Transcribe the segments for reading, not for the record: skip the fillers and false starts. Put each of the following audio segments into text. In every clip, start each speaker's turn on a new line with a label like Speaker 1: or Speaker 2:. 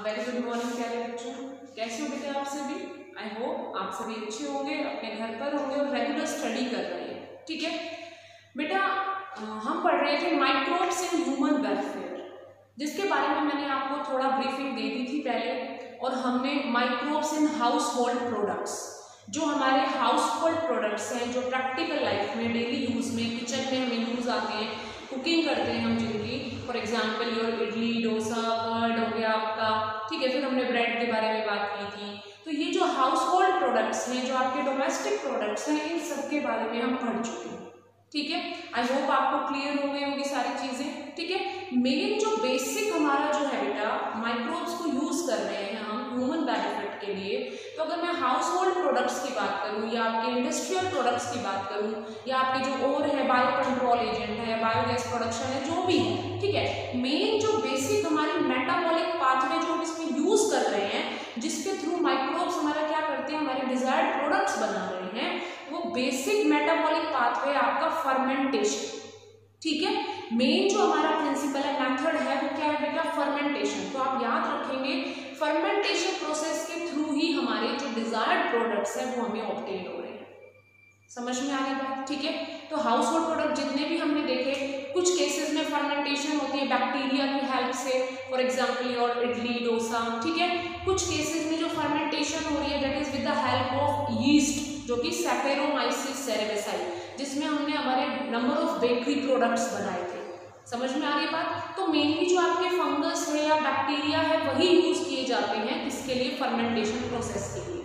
Speaker 1: Very good morning प्यारे बच्चों, कैसे हो बेटे आप सभी। आई होप आप सभी अच्छे होंगे, अपने घर पर होंगे और रेगुलर स्टडी कर रहे हैं। ठीक है बेटा, हम पढ़ रहे थे माइक्रोब्स इन ह्यूमन वेलफेयर, जिसके बारे में मैंने आपको थोड़ा ब्रीफिंग दे दी थी पहले। और हमने microbes in house hold products, जो हमारे हाउस होल्ड प्रोडक्ट्स हैं, जो प्रैक्टिकल लाइफ में डेली यूज में किचन में हमें यूज आते हैं, कुकिंग करते हैं हम जिनकी, for example your idli dosa curd हो गया आपका। ठीक है, फिर हमने ब्रेड के बारे में बात की थी। तो ये जो हाउस होल्ड प्रोडक्ट्स हैं, जो आपके डोमेस्टिक प्रोडक्ट्स हैं, इन सब के बारे में हम पढ़ चुके हैं। ठीक है, आई होप आपको क्लियर हो गई होगी सारी चीजें। ठीक है, मेन जो बेसिक हमारा जो है बेटा, माइक्रोब्स को यूज कर रहे हैं हम ह्यूमन बेनिफिट के लिए। तो अगर मैं हाउस होल्ड प्रोडक्ट्स की बात करूं या आपके इंडस्ट्रियल प्रोडक्ट्स की बात करूं या आपके जो और है बायो कंट्रोल एजेंट है, बायोगैस प्रोडक्शन है, जो भी है, ठीक है, मेन जो बेसिक हमारी मेटाबॉलिक पाथवे जो हम इसमें यूज कर रहे हैं, जिसके थ्रू माइक्रोब्स हमारा क्या करते हैं, हमारे डिजायर्ड प्रोडक्ट्स बना रहे हैं, वो बेसिक मेटाबॉलिक पाथवे आपका फर्मेंटेशन। ठीक है, मेन जो हमारा प्रिंसिपल है, मेथड है, वो क्या है बेटा, फर्मेंटेशन। तो आप याद रखेंगे फर्मेंटेशन प्रोसेस के थ्रू ही हमारे जो डिजायर्ड प्रोडक्ट्स हैं वो हमें ऑब्टेन हो रहे हैं। समझ में आ रही बात। ठीक है, तो हाउस होल्ड प्रोडक्ट जितने भी हमने देखे, कुछ केसेस में फर्मेंटेशन होती है बैक्टीरिया की हेल्प से, for example your idli dosa. ठीक है, कुछ केसेस में जो फर्मेंटेशन हो रही है that is with the help of yeast, जो कि सैकेरोमाइसिस सेरेवेसाई, जिसमें हमने हमारे नंबर ऑफ बेकरी प्रोडक्ट्स बनाए थे। समझ में आ रही बात। तो मेनली जो आपके फंगस है या बैक्टीरिया है वही यूज किए जाते हैं किसके लिए, फर्मेंटेशन प्रोसेस के लिए।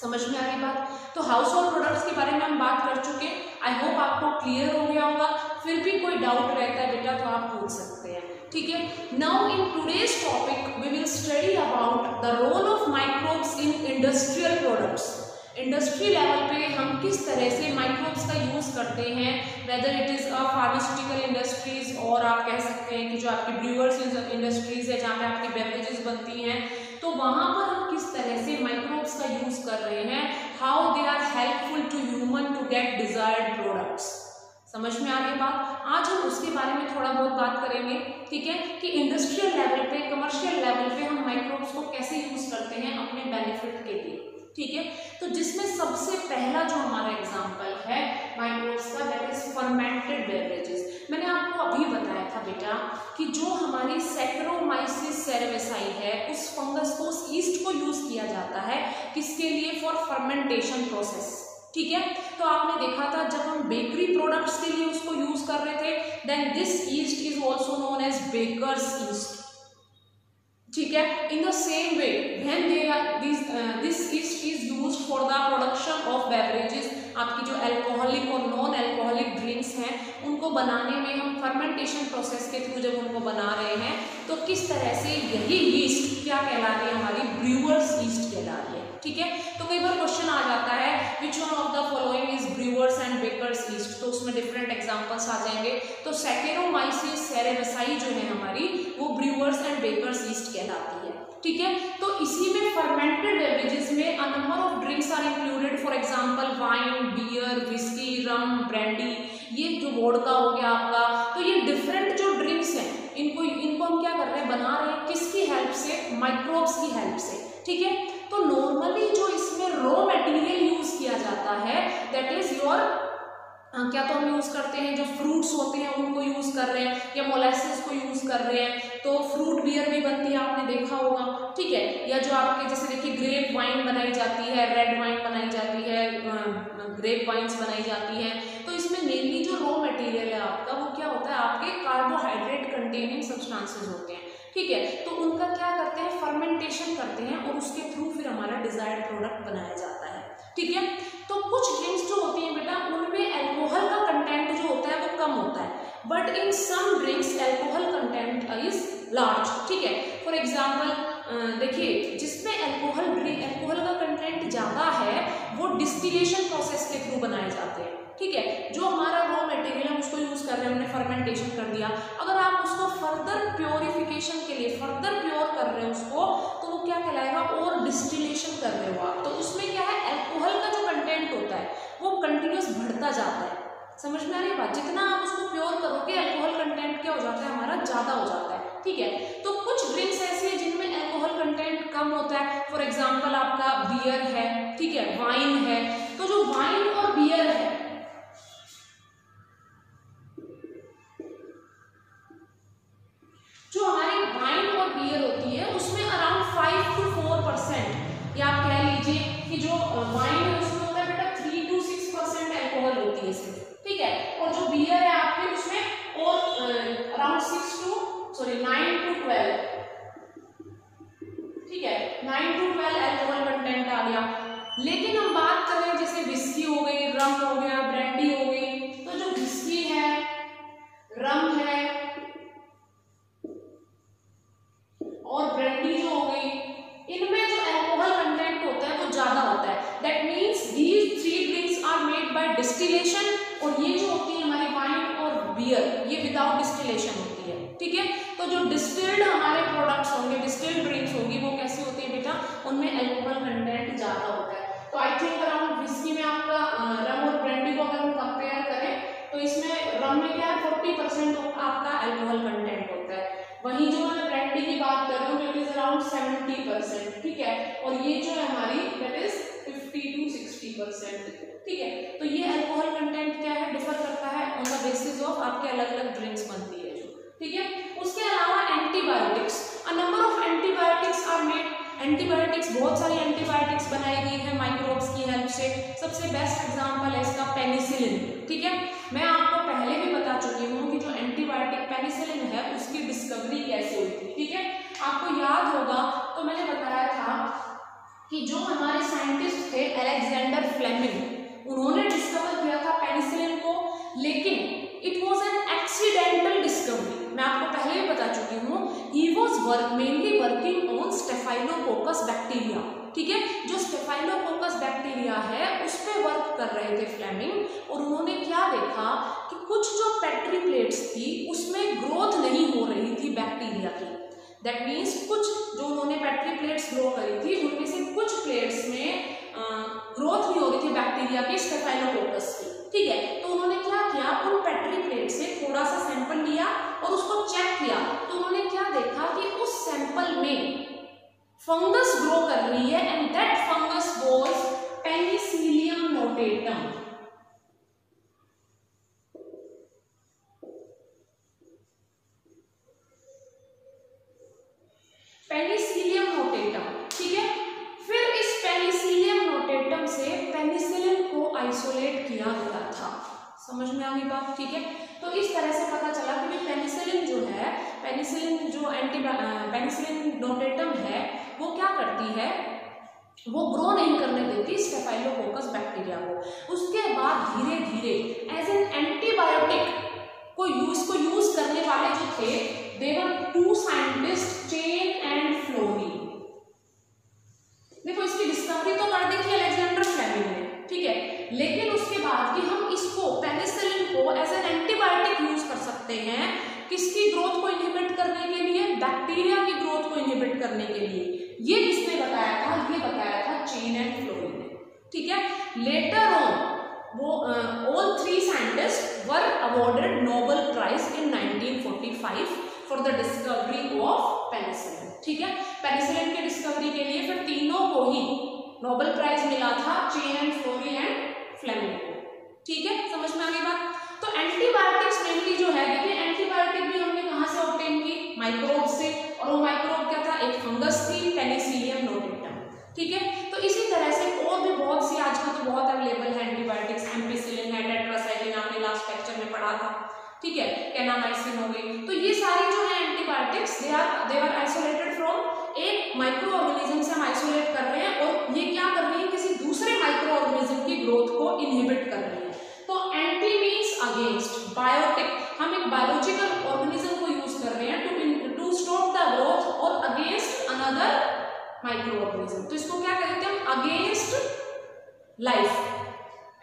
Speaker 1: समझ में आ रही बात। तो हाउस होल्ड प्रोडक्ट्स के बारे में हम बात कर चुके। आई होप आपको क्लियर हो गया होगा। फिर भी कोई डाउट रहता है बेटा तो आप पूछ सकते हैं। ठीक है, now in today's topic we will study about the role of microbes in industrial products. Industry level पे हम किस तरह से माइक्रोब्स का यूज करते हैं, whether it is a pharmaceutical industries और आप कह सकते हैं कि जो आपकी ब्रूअर्स इंडस्ट्रीज है जहाँ पे आपकी बेवरेजेस बनती हैं, तो वहां पर हम किस तरह से माइक्रोब्स का यूज कर रहे हैं, how they are helpful to human to get desired products. समझ में आ रही बात। आज हम उसके बारे में थोड़ा बहुत बात करेंगे। ठीक है, कि इंडस्ट्रियल लेवल पे, कमर्शियल लेवल पे हम माइक्रोब्स को कैसे यूज करते हैं अपने बेनिफिट के लिए। ठीक है, तो जिसमें सबसे पहला जो हमारा एग्जांपल है माइक्रोब्स का, दैट इज फर्मेंटेड बेवरेजेस। मैंने आपको अभी बताया था बेटा कि जो हमारी सैकेरोमाइसिस सेरेवेसाई है, उस फंगस को, उस ईस्ट को यूज किया जाता है किसके लिए, फॉर फर्मेंटेशन प्रोसेस। ठीक है, तो आपने देखा था जब हम बेकरी प्रोडक्ट्स के लिए उसको यूज कर रहे थे, then this yeast is also known as baker's yeast. ठीक है, in the same way when this yeast is used for the production of beverages, आपकी जो अल्कोहलिक और नॉन अल्कोहलिक ड्रिंक्स हैं उनको बनाने में हम फर्मेंटेशन प्रोसेस के थ्रू जब उनको बना रहे हैं, तो किस तरह से यही ईस्ट क्या कहला रही है, हमारी ब्रूअर्स ईस्ट कहला रही है। ठीक है, तो कई बार क्वेश्चन आ जाता है which one of the following is brewer's and baker's yeast, तो उसमें डिफरेंट एग्जांपल्स आ जाएंगे। तो सैकेरोमाइसिस सेरेवेसाई जो है हमारी, वो ब्रूअर्स एंड बेकर्स ईस्ट कहलाती है। ठीक है, तो इसी में फर्मेंटेड बेवरेजेस में a number of drinks are included, for example wine, beer, whisky, rum, brandy, ये जो वोडका हो गया आपका। तो ये डिफरेंट जो ड्रिंक्स हैं, इनको हम क्या कर रहे हैं, बना रहे हैं किसकी हेल्प से, माइक्रोब्स की हेल्प से। ठीक है, तो नॉर्मली जो इसमें रॉ मटेरियल यूज किया जाता है दैट इज योर, क्या तो हम यूज करते हैं जो फ्रूट्स होते हैं उनको यूज कर रहे हैं, या मोलेसेस को यूज कर रहे हैं, तो फ्रूट बियर भी बनती है, आपने देखा होगा। ठीक है, या जो आपके जैसे देखिए ग्रेप वाइन बनाई जाती है, रेड वाइन बनाई जाती है, ग्रेप वाइन्स बनाई जाती है। तो इसमें मेनली जो रॉ मटेरियल है आपका, वो क्या होता है, आपके कार्बोहाइड्रेट कंटेनिंग सब्सटेंसेस होते हैं। ठीक है, तो उनका क्या करते हैं, फर्मेंटेशन करते हैं और उसके थ्रू फिर हमारा डिजायर्ड प्रोडक्ट बनाया जाता है। ठीक है, तो कुछ ड्रिंक्स जो होती हैं बेटा, उनमें अल्कोहल का कंटेंट जो होता है वो कम होता है, but in some drinks alcohol content is large. ठीक है, फॉर एग्जांपल देखिए जिसमें अल्कोहल का कंटेंट ज्यादा है वो डिस्टिलेशन प्रोसेस के थ्रू बनाए जाते हैं। ठीक है, जो हमारा रॉ मटेरियल हम उसको यूज कर रहे हैं, हमने फर्मेंटेशन कर दिया, अगर आप उसको फर्दर प्योरिफिकेशन के लिए फर्दर प्योर कर रहे हैं उसको, तो वो क्या कहलाएगा, और डिस्टिलेशन कर रहे हो आप, तो उसमें क्या है, अल्कोहल का जो कंटेंट होता है वो कंटिन्यूस बढ़ता जाता है। समझ में आ रही है बात। जितना आप उसको प्योर करोगे अल्कोहल कंटेंट क्या हो जाता है हमारा ज्यादा हो जाता है। ठीक है, तो कुछ ड्रिंक्स ऐसी है जिनमें कम होता है। फॉर एग्जाम्पल आपका बियर है, ठीक है, वाइन है, तो जो वाइन और बियर है, जो हमारी वाइन और बियर होती है उसमें अराउंड 5 to 4%, या आप कह लीजिए कि जो वाइन है उसमें होता है बेटा 3 to 6% एल्कोहल होती है सिर्फ, ठीक है, और जो बियर है आपके उसमें और अराउंड 9 to 12, ठीक है, 9 to 12 एल्कोहल कंटेंट आ गया। लेकिन हम बात करें जैसे विस्की हो गई, रम हो गया, ब्रांडी हो गई, तो जो विस्की है, रम है और ब्रांडी जो हो गई, इनमें जो अल्कोहल कंटेंट होता है वो ज्यादा होता है। That means these 3 drinks are made by distillation, और ये जो होती है हमारी वाइन और बियर, ये विदाउट डिस्टिलेशन होती है, ठीक है। तो जो डिस्टिल्ड हमारे प्रोडक्ट्स होंगे, डिस्टिल्ड ड्रिंक्स होगी, वो कैसी होती है बेटा, उनमें अल्कोहल कंटेंट ज्यादा होता है। तो आई थिंक अराउंड विस्की में आपका रम और ब्रांडी को अगर हम कंपेयर करें तो इसमें रम में क्या है 40% आपका अल्कोहल कंटेंट होता है, वहीं जो मैं ब्रांडी की बात कर रही हूँ इट इज अराउंड 70%, ठीक है, और ये जो है हमारी दैट इज 50 to 60%, ठीक है। तो ये अल्कोहल कंटेंट क्या है, डिफर करता है ऑन द बेसिस ऑफ आपके अलग अलग ड्रिंक्स बनती है जो, ठीक है। उसके अलावा antibiotics, a number of antibiotics are made, antibiotics, बहुत सारी एंटीबायोटिक्स बनाई गई है माइक्रोब्स की हेल्प से। सबसे बेस्ट एग्जांपल है इसका पेनिसिलिन, ठीक है। मैं आपको पहले भी बता चुकी हूँ कि जो एंटीबायोटिक पेनिसिलिन है उसकी डिस्कवरी कैसे हुई थी, ठीक है। आपको याद होगा तो मैंने बताया था कि जो हमारे साइंटिस्ट थे अलेक्जेंडर फ्लेमिंग, उन्होंने डिस्कवर किया था पेनिसिलिन को, लेकिन it was an accidental discovery. मैं आपको पहले भी बता चुकी हूँ, he was mainly working on staphylococcus bacteria, ठीक है। जो स्टेफाइलोकोकस बैक्टीरिया है उस पे वर्क कर रहे थे फ्लेमिंग, और उन्होंने क्या देखा कि कुछ जो पेट्री प्लेट्स थी उसमें ग्रोथ नहीं हो रही थी बैक्टीरिया की। दैट मीन्स कुछ जो उन्होंने पेट्री प्लेट्स ग्रो करी थी उनमें से कुछ प्लेट्स में ग्रोथ नहीं हो रही थी बैक्टीरिया के, स्टेफाइलोकोकस की, ठीक है। तो उन्होंने क्या किया, उन पेट्री प्लेट से थोड़ा सा सैंपल लिया और उसको चेक किया, तो उन्होंने क्या देखा कि उस सैंपल में फंगस ग्रो कर रही है, and that fungus was Penicillium notatum. Penicillium notatum, ठीक है। फिर इस पेनिसिलियम नोटेटम से पेनिसिलिन को आइसोलेट किया गया था, समझ में आ गई बात, ठीक है। तो इस तरह से पता चला कि पेनिसिलिन जो है, पेनिसिलिन जो पेनिसिलिन नोटेटम है वो क्या करती है, वो ग्रो नहीं करने देती स्टेफाइलोकोकस बैक्टीरिया को। उसके बाद धीरे धीरे एज एन एंटीबायोटिक को यूज करने वाले जो थे, दे वर 2 साइंटिस्ट, चेन एंड फ्लोरी। देखो इसकी डिस्कवरी तो कर दी थी अलेक्जेंडर फ्लेमिंग ने, ठीक है, लेकिन उसके बाद कि हम इसको पेनिसिलिन को एज एन एंटीबायोटिक यूज कर सकते हैं, किसकी ग्रोथ को इनहिबिट करने के लिए, बैक्टीरिया की ग्रोथ को इनहिबिट करने के लिए, ये किसने बताया था, ये बताया था चेन एंड फ्लोरी ने, ठीक है। लेटर ऑन वो all 3 scientists were awarded Nobel Prize in 1945 for the discovery of penicillin, ठीक है। पेनिसिलिन की डिस्कवरी के लिए फिर तीनों को ही नोबेल प्राइज मिला था, Chain and Florey and Fleming को, ठीक है, समझ में आ गई बात। तो एंटीबायोटिक्स मेनली जो है, देखिए एंटीबायोटिक भी हमने कहाँ से ऑब्टेन की, माइक्रोब से, और वो माइक्रोब क्या था, एक फंगस थी, पेनिसिलियम नोटेटम, ठीक है। तो इसी तरह से और भी बहुत सी आजकल तो बहुत अवेलेबल है एंटीबायोटिक्स, एम्पिसिलिन है, टेट्रासाइक्लिन आपने लास्ट लेक्चर में पढ़ा था, ठीक है, कैनामाइसिन हो गई। तो ये सारी जो है antibiotics they are isolated from, एक माइक्रो ऑर्गेनिज्म से हम आइसोलेट कर रहे हैं और ये क्या कर रही है, किसी दूसरे माइक्रो ऑर्गेनिज्म की ग्रोथ को इनहिबिट कर रही है। तो एंटी मीन्स अगेंस्ट, बायोटिक, हम एक बायोलॉजिकल ऑर्गेनिज्म को यूज कर रहे हैं टू स्टॉप द ग्रोथ और अगेंस्ट अनदर माइक्रो ऑर्गेनिज्म। तो इसको क्या कहते हैं हम, against life.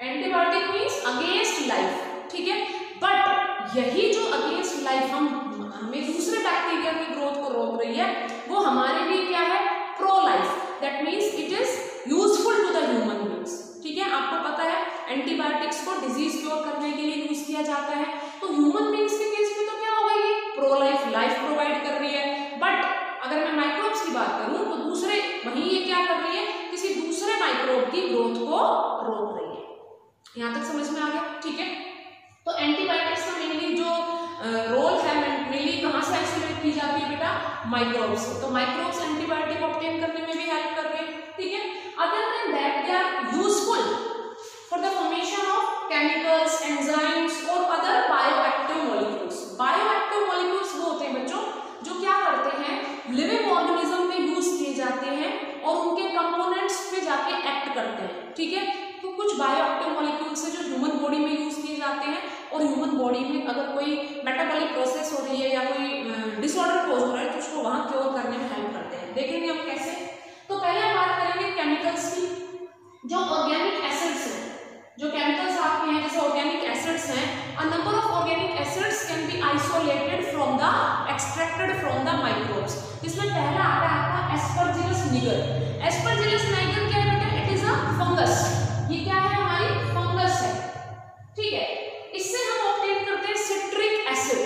Speaker 1: Antibiotic means against life, ठीक है। बट यही जो अगेंस्ट लाइफ हमें दूसरे बैक्टीरिया की ग्रोथ को रोक रही है, वो हमारे लिए क्या है, pro life. That means it is useful to the human beings, ठीक है। आपको पता है एंटीबायोटिक्स को डिजीज क्योर करने के लिए यूज किया जाता है, तो ह्यूमन बींग्स के केस में तो क्या होगा, ये प्रो लाइफ, लाइफ प्रोवाइड कर रही है। बट अगर मैं माइक्रोब्स की बात करूं तो दूसरे वहीं ये क्या कर रही है, किसी दूसरे माइक्रोब की ग्रोथ को रोक रही है। यहां तक समझ में आ गया, ठीक है। तो एंटीबायोटिक्स का मेनली जो रोल है, मेनली कहां से आइसोलेट की जाती है बेटा, माइक्रोब से। तो माइक्रोब्स एंटीबायोटिक ऑब्टेन करने में भी हेल्प कर रहे हैं, ठीक है। Other than that they are useful for the formation of chemicals, enzymes और other bioactive molecules. Bioactive molecules वो होते हैं बच्चों जो क्या करते हैं, लिविंग ऑर्गेनिज्म में यूज किए जाते हैं और उनके कंपोनेंट्स पे जाके एक्ट करते हैं, ठीक है। तो कुछ बायोएक्टिव मॉलिक्यूल्स है जो ह्यूमन बॉडी में यूज किए जाते हैं और ह्यूमन बॉडी में अगर कोई मेटाबॉलिक प्रोसेस हो रही है या कोई डिसऑर्डर कोज हो रहा है तो उसको वहां क्योर करने में हेल्प करते हैं। देखेंगे हम कैसे। तो पहले हम बात करेंगे केमिकल्स की। जो ऑर्गेनिक एसिड्स हैं, जो केमिकल्स आपके हैं जैसे ऑर्गेनिक एसिड्स हैं, अ number of organic acids can be isolated from the extracted from the microbes. इसमें पहला आता है आपका एस्परजिलस निगर। एस्परजिलस निगर क्या है बेटा, इट इज अ फंगस। ये क्या है, हमारी फंगस है, ठीक है। इससे हम ऑब्टेन करते हैं सिट्रिक एसिड।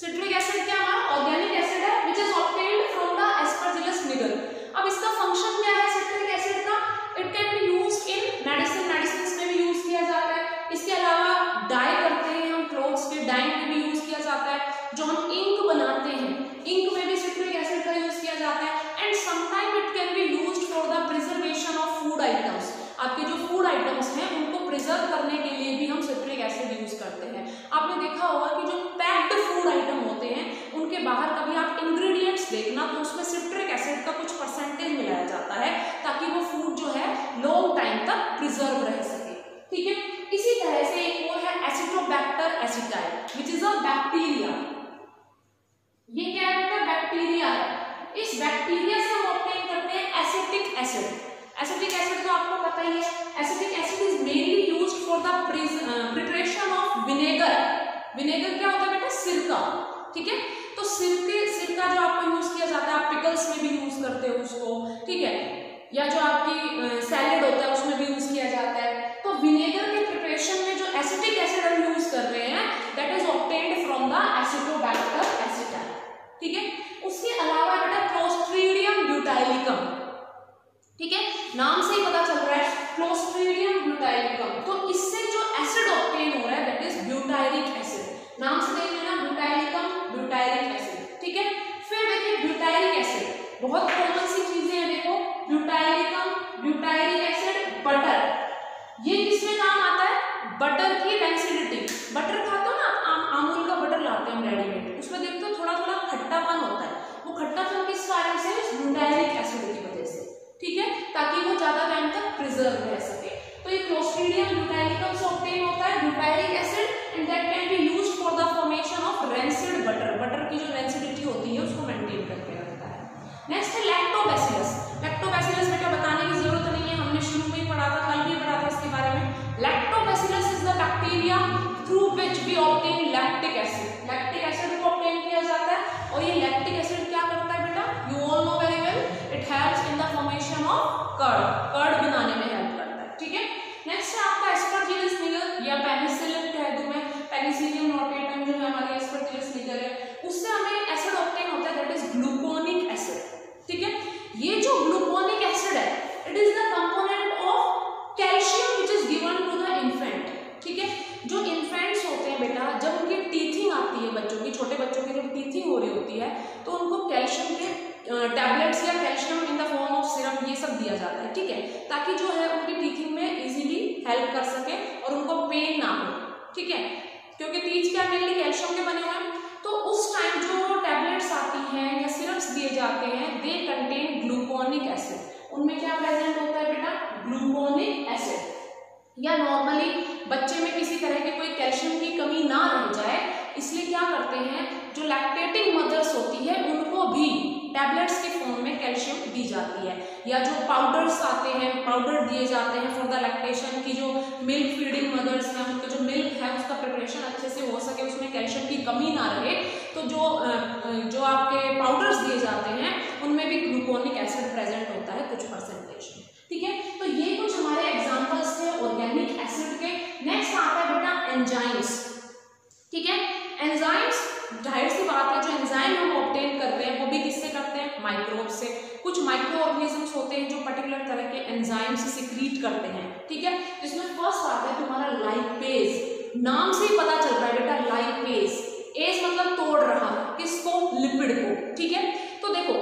Speaker 1: सिट्रिक एसिड क्या हमारा ऑर्गेनिक एसिड है which is obtained from the Aspergillus niger. अब इसका फंक्शन क्या है सिट्रिक एसिड का, it can be used in medicine, medicine में भी यूज किया जाता है। इसके अलावा डाई करते हैं हम, क्लोथ्स के डाइंग में भी यूज किया जाता है। जो हम इंक बनाते हैं, इंक में भी सिट्रिक एसिड का यूज किया जाता है। And sometime it can be used for the preservation of food items. आपके जो फूड आइटम्स हैं उनको प्रिजर्व करने के लिए भी हम सिट्रिक एसिड यूज करते हैं। आपने देखा होगा कि जो पैक्ड फूड आइटम होते हैं उनके बाहर कभी आप इंग्रेडिएंट्स देखना तो उसमें सिट्रिक एसिड का कुछ परसेंटेज मिलाया जाता है ताकि वो फूड जो है लॉन्ग टाइम तक प्रिजर्व रह सके, ठीक है। इसी तरह से एक और है Acetobacter acetyl which is a bacteria. ये क्या है बेटा, बैक्टीरिया है। इस बैक्टीरिया से हम ऑब्टेन करते हैं एसिटिक एसिड। एसिटिक एसिड तो आपको पता ही है, acetic acid is mainly used for the preparation of vinegar. Vinegar क्या होता है बेटा, सिरका, ठीक है। तो सिरका जो आपको यूज किया जाता है, आप पिकल्स में भी यूज करते हो उसको, ठीक है, या जो आपकी सैलेड होता है उसमें भी यूज किया जाता है। तो विनेगर के प्रिपरेशन में जो एसिटिक एसिड हम यूज कर रहे हैं that is obtained from the Acetobacter acetyl, ठीक है। उसके अलावा बेटा क्लोस्ट्रीडियम ब्यूटाइलिकम, ठीक है, नाम से ही पता चल रहा है क्लोस्ट्रीडियम ब्यूटाइलिकम। तो इससे जो एसिड ऑब्टेन हो रहा है दैट इज ब्यूटाइरिक एसिड। नाम से देख लेना ब्यूटाइलिकम, ब्यूटाइरिक एसिड, ठीक है। फिर देखिए ब्यूटाइरिक एसिड, बहुत कॉमन सी चीजें हैं, देखो ब्यूटाइलिकम, ब्यूटाइरिक एसिड, बटर। ये किसमें काम आता है, बटर की रेंसिडिटी। बटर खाते हो ना, अमूल का बटर लाते हैं हम रेडीमेड, उसमें देखते हो थोड़ा थोड़ा खट्टापन होता है। वो खट्टापन किस कारण से, ब्यूटाइरिक एसिड की वजह से, ठीक है, ताकि वो ज्यादा टाइम तक प्रिजर्व रह सके। तो ये क्लोस्ट्रीडियम ब्यूटाइलिकम से ऑब्टेन होता है butyric acid and that can be used for the formation of rancid butter. Butter की जो रेंसिडिटी होती है उसको मेंटेन करके रखता है। नेक्स्ट है लैक्टोबैसिलस। लैक्टोबैसिलस बेटा बताने की जरूरत नहीं है, हमने शुरू में ही पढ़ा था, कल भी पढ़ा था इसके बारे में। Lactobacillus is the bacteria through which we obtain lactic acid. Lactic acid को ऑब्टेन किया जाता है और ये लैक्टिक एसिड क्या करता है बेटा, you all know very well, it helps in the formation of curd. Curd बनाने में हेल्प करता है, ठीक है। नेक्स्ट है आपका एस्परजिलस निगर या पेनिसिलिन कह दूं मैं, पेनिसिलियम नोटेटम जो है हमारी एस्परजिलस निगर है, उससे हमें एसिड ऑब्टेन होता है दैट इज ग्लूकोनिक एसिड, ठीक है। ये जो ग्लूकोनिक एसिड है it is the component of calcium which is given to the infant, ठीक है। जो इन्फेंट्स होते हैं बेटा, जब उनकी टीथिंग आती है बच्चों की, छोटे बच्चों की जब टीथिंग हो रही होती है तो उनको कैल्शियम के टैबलेट्स या calcium in the form of syrup ये सब दिया जाता है, ठीक है, ताकि जो है उनकी टीथिंग में इजीली हेल्प कर सके और उनको पेन ना हो, ठीक है, क्योंकि टीथ क्या मेनली कैल्शियम के बने हुए हैं। तो उस टाइम जो टैबलेट्स आती हैं या सिरप्स दिए जाते हैं दे कंटेन ग्लूकोनिक एसिड। उनमें क्या प्रेजेंट होता है बेटा, ग्लूकोनिक एसिड। या नॉर्मली बच्चे में किसी तरह की कोई कैल्शियम की कमी ना रह जाए इसलिए क्या करते हैं, जो लैक्टेटिंग मदर्स होती है उनको भी टैबलेट्स के फॉर्म में कैल्शियम दी जाती है, या जो पाउडर्स आते हैं, पाउडर दिए जाते हैं फॉर द लैक्टेशन की, जो मिल्क फीडिंग मदर्स हैं उनका जो मिल्क है उसका प्रिपरेशन अच्छे से हो सके, उसमें कैल्शियम की कमी ना रहे, तो जो आपके पाउडर्स दिए जाते हैं उनमें भी ग्लूकोनिक एसिड प्रेजेंट होता है कुछ परसेंटेज, ठीक है। तो ये कुछ हमारे एग्जांपल्स थे ऑर्गेनिक एसिड के। नेक्स्ट आता है बेटा एंजाइम्स, ठीक है। एंजाइम्स जाहिर सी बात है जो एंजाइम हम ऑब्टेन करते हैं वो भी किससे करते हैं, माइक्रोब से। कुछ माइक्रो ऑर्गेनिजम्स होते हैं जो पर्टिकुलर तरह के एंजाइम से सिक्रीट करते हैं, ठीक है। इसमें फर्स्ट आता है तुम्हारा लाइपेज। नाम से ही पता चल रहा है बेटा, लाइपेज। एज मतलब तोड़ रहा, किसको? लिपिड को, ठीक है। तो देखो,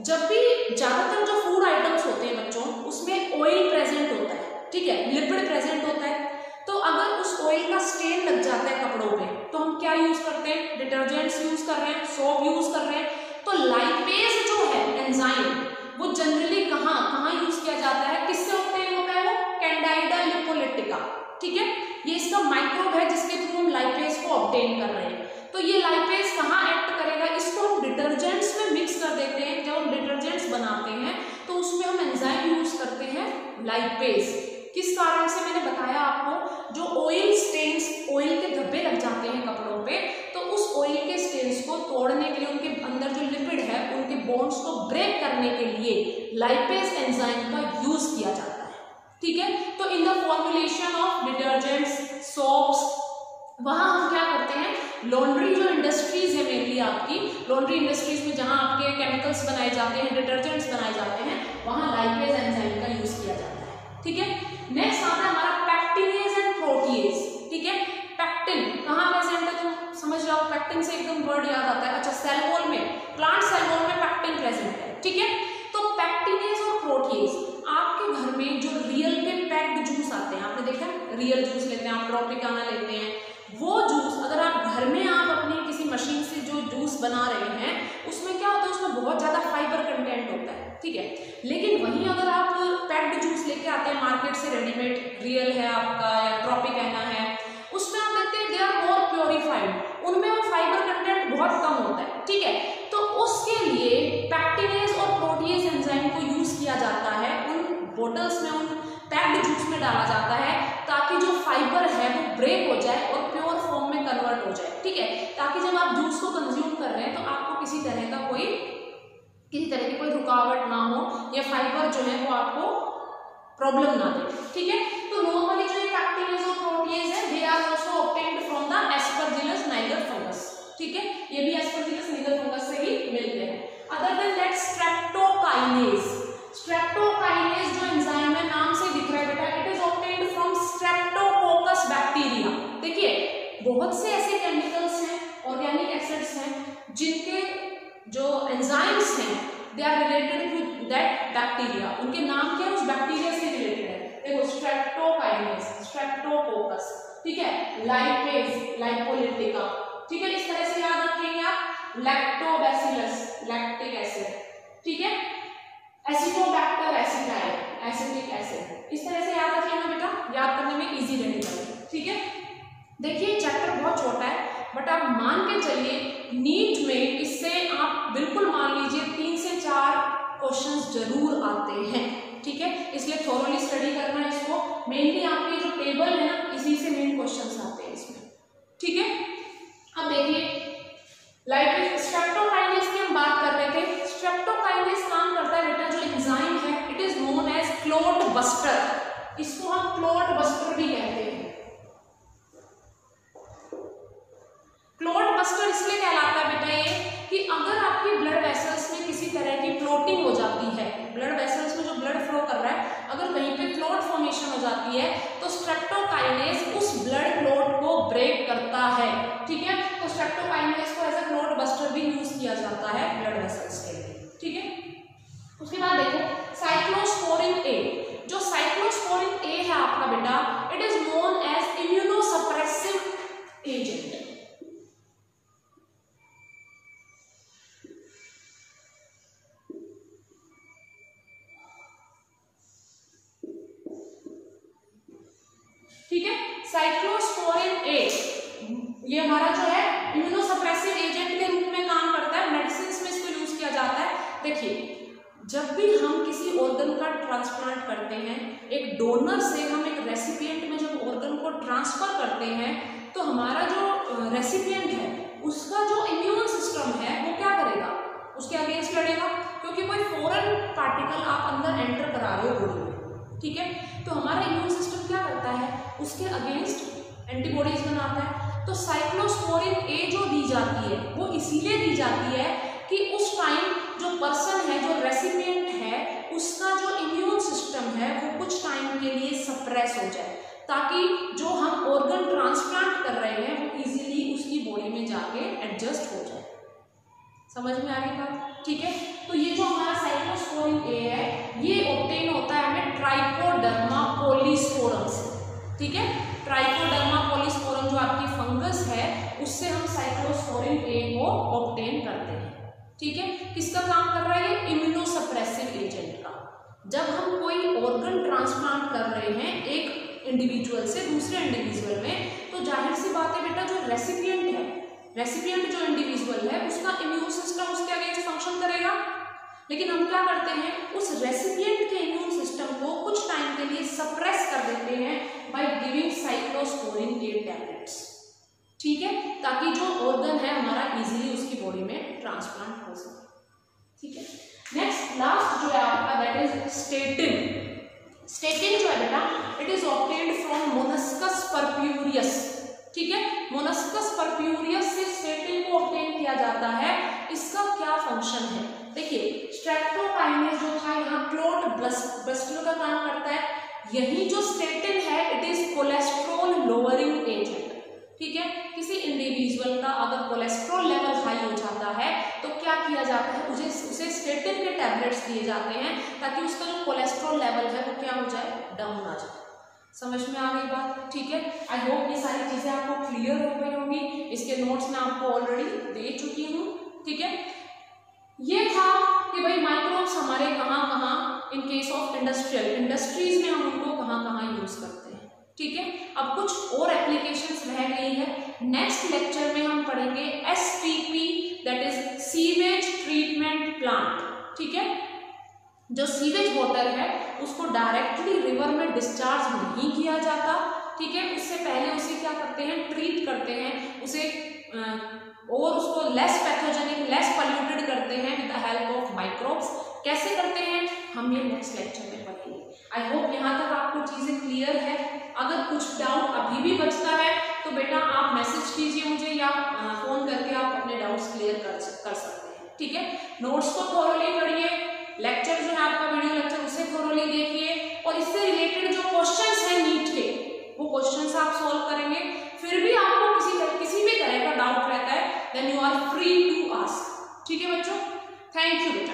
Speaker 1: जब भी ज्यादातर जो फूड आइटम्स होते हैं बच्चों, उसमें ऑयल प्रेजेंट होता है, ठीक है, लिपिड प्रेजेंट होता है। तो अगर उस ऑयल का स्टेन लग जाता है कपड़ों पे, तो हम क्या यूज करते हैं? डिटर्जेंट्स यूज कर रहे हैं, सोप यूज कर रहे हैं। तो लाइपेज जो है एंजाइम, वो जनरली कहाँ यूज किया जाता है? किससे ऑब्टेन होता है वो? कैंडाइडा लिपोलिटिका, ठीक है। ये इसका माइक्रोब है जिसके थ्रू हम लाइपेज को ऑब्टेन कर रहे हैं। तो ये लाइपेज कहाँ एक्ट करेगा? इसको हम डिटर्जेंट्स में मिक्स कर देते हैं। जब हम डिटर्जेंट्स बनाते हैं तो उसमें हम एंजाइम यूज करते हैं लाइपेज। किस कारण से? मैंने बताया आपको, जो ऑयल स्टेन्स, ऑयल के धब्बे लग जाते हैं कपड़ों पे, तो उस ऑयल के स्टेन्स को तोड़ने के लिए, उनके अंदर जो लिपिड है उनके बॉन्ड्स को ब्रेक करने के लिए लाइपेज एंजाइम का यूज किया जाता है, ठीक है। तो in the formulation of detergents, soaps, वहां हम क्या करते हैं? लॉन्ड्री जो इंडस्ट्रीज है मेनली आपकी, लॉन्ड्री इंडस्ट्रीज में जहां आपके केमिकल्स बनाए जाते हैं, डिटर्जेंट्स बनाए जाते हैं, वहां लाइपेज एंजाइम का यूज किया जाता है, ठीक है। नेक्स्ट आता है हमारा पैक्टिनेज एंड प्रोटीएज, ठीक है। पैक्टिन कहाँ प्रेजेंट है? तुम समझ जाओ, पैक्टिन से एकदम वर्ड याद आता है। अच्छा, सेल वॉल में, प्लांट सेल वॉल में पैक्टिन प्रेजेंट है, ठीक है। तो पैक्टिनेज और प्रोटीएज, आपके घर में जो रियल के पैक्ड जूस आते हैं, आपने देखा है, रियल जूस लेते हैं आप, ट्रॉपिकाना लेते हैं, वो जूस अगर आप घर में आप अपनी किसी मशीन से जो जूस बना रहे हैं, उसमें क्या होता है? उसमें बहुत ज्यादा फाइबर कंटेंट होता है, ठीक है। लेकिन वहीं अगर आप पैक्ड जूस लेके आते हैं मार्केट से, रेडीमेड, रियल है आपका या ट्रॉपिकाना है, उसमें आप देखते हैं दे आर मोर प्योरीफाइड, उनमें वो फाइबर कंटेंट बहुत कम होता है, ठीक है। तो उसके लिए पैक्टिनेज और प्रोटीएज एंजाइम को यूज किया जाता है, उन बोटल्स में, उन पैक्ड जूस में डाला जाता है, ताकि जो फाइबर है वो ब्रेक हो जाए और प्योर फॉर्म में कन्वर्ट हो जाए, ठीक है। ताकि जब आप जूस को कंज्यूम कर रहे हैं तो आपको किसी तरह की कोई रुकावट ना हो, या फाइबर जो है वो आपको प्रॉब्लम ना दे, ठीक है। तो नॉर्मली जो पैक्टिनेज और प्रोटीएज है, they are also obtained from the aspergillus niger fungus, ठीक है। ये भी एस्परजिलस नाइगर फंगस से ही मिलते हैं। Other than that streptokinase, streptokinase जो एंजाइम है, नाम से दिख रहा है बेटा, it is obtained from Streptococcus bacteria. देखिए, बहुत से ऐसे केमिकल्स हैं, ऑर्गेनिक एसिड्स हैं, जिनके जो एंजाइम्स हैं they are related to that bacteria. उनके नाम क्या है? उस बैक्टीरिया से रिलेटेड है। देखो, स्ट्रेप्टोकाइनेज, स्ट्रेप्टोकोकस, ठीक है, लाइपेज, लाइपोलिटिका, ठीक है। इस तरह से याद रखेंगे आप। लैक्टोबैसिलस, लैक्टिक एसिड, ठीक है। एसिटोबैक्टर एसिटाइल, एसिटिक एसिड, इस तरह से याद रखिए ना बेटा, याद करने में इजी रहने चाहिए, ठीक है। देखिए, चैप्टर बहुत छोटा है, बट आप मान के चलिए नीट में इससे आप बिल्कुल मान लीजिए 3 से 4 क्वेश्चंस जरूर आते हैं, ठीक है। इसलिए थोरोली स्टडी करना है इसको। मेनली आपके जो टेबल है ना, इसी से मेन क्वेश्चंस आते हैं इसमें, ठीक है। अब देखिए, लाइपेज, स्ट्रेप्टोकाइनेज की हम बात कर रहे थे। स्ट्रेप्टोकाइनेज काम करता है बेटा, जो एंजाइम है, it is known as clot buster. इसको हम क्लॉट बस्टर भी कहते हैं। क्लॉट बस्टर इसलिए कहलाता है बेटा ये, कि अगर आपकी ब्लड वेसल्स में किसी तरह की क्लॉटिंग हो जाती है, ब्लड वेसल्स में जो ब्लड फ्लो कर रहा है, अगर कहीं पे क्लॉट फॉर्मेशन हो जाती है, तो स्ट्रेप्टोकाइनेज उस ब्लड क्लॉट को ब्रेक करता है, ठीक है। तो स्ट्रेप्टोकाइनेज को एज अ क्लॉट बस्टर भी यूज किया जाता है ब्लड वेसल्स के लिए, ठीक है। उसके बाद देखो, साइक्लोस्पोरिन ए, जो साइक्लोस्पोरिन ए है आपका बेटा, it is known as immunosuppressive agent. ठीक है, साइक्लोस्पोरिन ए ये हमारा जो है इम्यूनोसप्रेसिव एजेंट के रूप में काम करता है, मेडिसिन में इसको यूज किया जाता है। देखिए, जब भी हम किसी ऑर्गन का ट्रांसप्लांट करते हैं, एक डोनर से हम एक रेसिपिएंट में जब ऑर्गन को ट्रांसफर करते हैं, तो हमारा जो रेसिपिएंट है उसका जो इम्यून सिस्टम है वो क्या करेगा? उसके अगेंस्ट लड़ेगा, क्योंकि कोई फॉरेन पार्टिकल आप अंदर एंटर करा रहे हो बॉडी में, ठीक है। तो हमारा इम्यून सिस्टम क्या करता है? उसके अगेंस्ट एंटीबॉडीज बनाता है। तो साइक्लोस्पोरिन ए जो दी जाती है वो इसीलिए दी जाती है कि उस टाइम जो पर्सन है उसका जो इम्यून सिस्टम है वो कुछ टाइम के लिए सप्रेस हो जाए, ताकि जो हम ऑर्गन ट्रांसप्लांट कर रहे हैं वो इजीली उसकी बॉडी में जाके एडजस्ट हो जाए। समझ में आ गई बात? ठीक है, तो ये जो हमारा साइक्लोस्पोरिन ए है ये ऑब्टेन होता है हमें ट्राइकोडर्मा पॉलीस्पोरम से। ठीक है, ट्राइकोडर्मा पॉलीस्पोरम जो आपकी फंगस है उससे हम साइक्लोस्पोरिन ए को ऑब्टेन करते हैं। ठीक है, किसका काम कर रहा है ये? इम्यूनोसप्रेसिव एजेंट का। जब हम कोई ऑर्गन ट्रांसप्लांट कर रहे हैं एक इंडिविजुअल से दूसरे इंडिविजुअल में, तो जाहिर सी बात है बेटा जो रेसिपिएंट है, रेसिपिएंट जो इंडिविजुअल है उसका इम्यून सिस्टम उसके अगेंस्ट फंक्शन करेगा। लेकिन हम क्या करते हैं, उस रेसिपिएंट के इम्यून सिस्टम को कुछ टाइम के लिए सप्रेस कर देते हैं by giving cyclosporin A tablets. ठीक है, ताकि जो ऑर्गन है हमारा इजीली उसकी बॉडी में ट्रांसप्लांट हो सके। ठीक है, नेक्स्ट लास्ट जो है आपका दैट इज स्टेटिन। स्टेटिन जो है बेटा it is obtained from molluscs purpureus. ठीक है, मोलस्कस परप्यूरियस से स्टेटिन को ऑब्टेन किया जाता है। इसका क्या फंक्शन है? देखिए, स्ट्रेप्टोकाइनेज जो था यहाँ क्लॉट बस्टर का काम करता है। यही जो स्टेटिन है it is cholesterol lowering agent. ठीक है, किसी इंडिविजुअल का अगर कोलेस्ट्रॉल लेवल हाई हो जाता है तो क्या किया जाता है, उसे स्टेटिन के टैबलेट्स दिए जाते हैं ताकि उसका जो कोलेस्ट्रॉल लेवल है वो क्या हो जाए, डाउन आ जाए। समझ में आ गई बात? ठीक है, आई होप ये सारी चीजें आपको क्लियर हो गई होंगी। इसके नोट्स मैं आपको ऑलरेडी दे चुकी हूँ। ठीक है, ये था कि भाई माइक्रोब्स हमारे कहाँ कहाँ इन केस ऑफ इंडस्ट्रीज में हम उनको कहाँ कहाँ यूज करते हैं। ठीक है, अब कुछ और एप्लीकेशंस रह गई है। नेक्स्ट लेक्चर में हम पढ़ेंगे STP that is sewage treatment plant. ठीक है, जो सीवेज वाटर है उसको डायरेक्टली रिवर में डिस्चार्ज नहीं किया जाता। ठीक है, उससे पहले उसे क्या करते हैं, ट्रीट करते हैं उसे और उसको लेस पैथोजेनिक लेस पॉल्यूटेड करते हैं with the help of microbes. कैसे करते हैं हम ये नेक्स्ट लेक्चर में पढ़ेंगे। आई होप यहाँ तक आपको चीजें क्लियर है। अगर कुछ डाउट अभी भी बचता है तो बेटा आप मैसेज कीजिए मुझे या फोन करके आप अपने डाउट्स क्लियर कर सकते हैं। ठीक है, नोट्स को थोरोली पढ़िए, लेक्चर जो है आपका वीडियो लेक्चर उसे थोरोली देखिए और इससे रिलेटेड जो क्वेश्चंस हैं नीट के वो क्वेश्चंस आप सॉल्व करेंगे। फिर भी आपको किसी भी तरह का डाउट रहता है then you are free to ask. ठीक है बच्चों, थैंक यू बेटा।